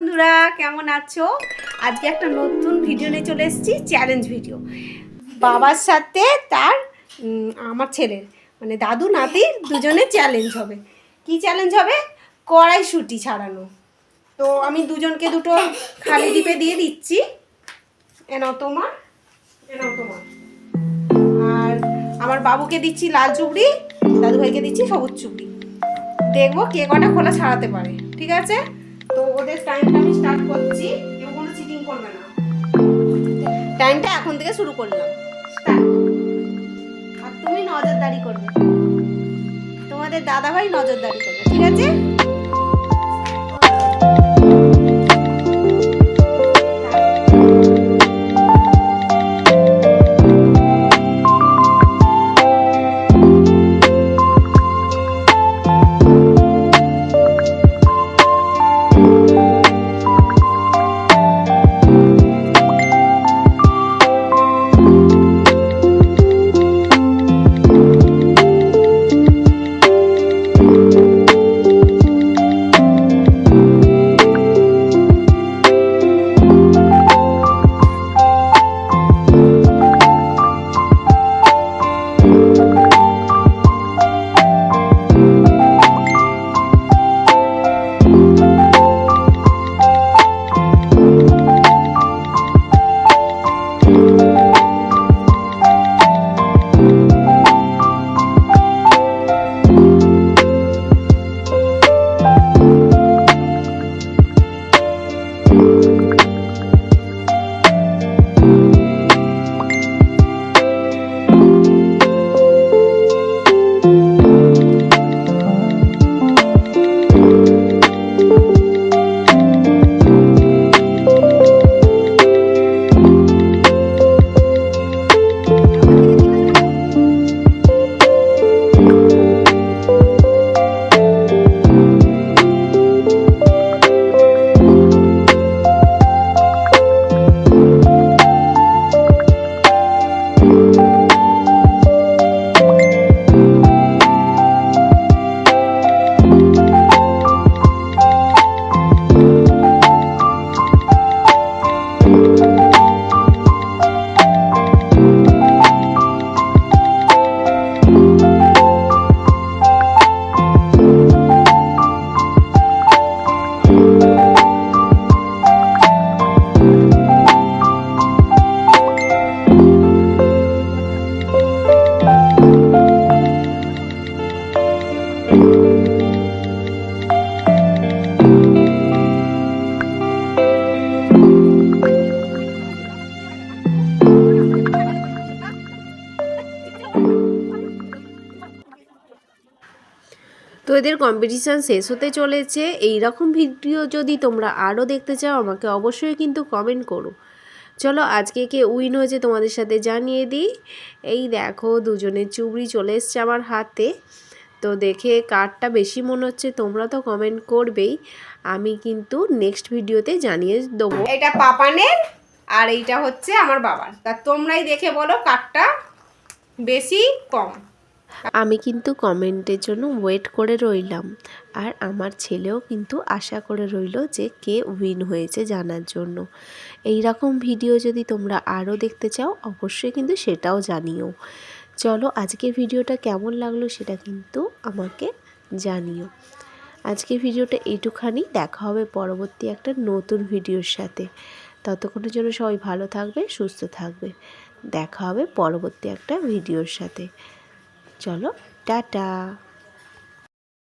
বন্ধুরা কেমন আছো? আজকে একটা নতুন ভিডিও নিয়ে চলে এসেছি, চ্যালেঞ্জ ভিডিও। বাবার সাথে তার আমার ছেলের মানে দাদু নাতির দুজনে চ্যালেঞ্জ হবে। কি চ্যালেঞ্জ হবে? কড়াইশুঁটি ছাড়ানো। তো আমি দুজনকে দুটো খালি ডিপে দিয়ে দিচ্ছি। এনাও তোমার, এনাও তোমার। আর আমার বাবুকে দিচ্ছি লাল চুবড়ি, দাদু ভাইকে দিচ্ছি সবুজ চুবড়ি। দেখবো কে কটা খোলা ছাড়াতে পারে। ঠিক আছে, তো ওদের টাইমটা আমি স্টার্ট করছি। কেউ কোনো চিটিং করবে না। টাইমটা এখন থেকে শুরু করলাম। স্টার্ট। আর তুমি নজরদারি করবে, তোমাদের দাদা ভাই নজরদারি করবে। ঠিক আছে? তো এদের কম্পিটিশান শেষ হতে চলেছে। এই রকম ভিডিও যদি তোমরা আরও দেখতে চাও আমাকে অবশ্যই কিন্তু কমেন্ট করো। চলো আজকে কে উইন হয়েছে তোমাদের সাথে জানিয়ে দিই। এই দেখো দুজনের চুবড়ি চলে এসছে আমার হাতে। তো দেখে কারটা বেশি মনে হচ্ছে তোমরা তো কমেন্ট করবেই, আমি কিন্তু নেক্সট ভিডিওতে জানিয়ে দেবো। এটা পাপানের আর এইটা হচ্ছে আমার বাবার। তা তোমরাই দেখে বলো কারটা বেশি কম। আমি কিন্তু কমেন্টের জন্য ওয়েট করে রইলাম, আর আমার ছেলেও কিন্তু আশা করে রইল যে কে উইন হয়েছে জানার জন্য। এই রকম ভিডিও যদি তোমরা আরও দেখতে চাও অবশ্যই কিন্তু সেটাও জানিও। চলো আজকের ভিডিওটা কেমন লাগলো সেটা কিন্তু আমাকে জানিও। আজকের ভিডিওটা এইটুখানি, দেখা হবে পরবর্তী একটা নতুন ভিডিওর সাথে। ততক্ষণের জন্য সবাই ভালো থাকবে, সুস্থ থাকবে। দেখা হবে পরবর্তী একটা ভিডিওর সাথে। চলো টাটা।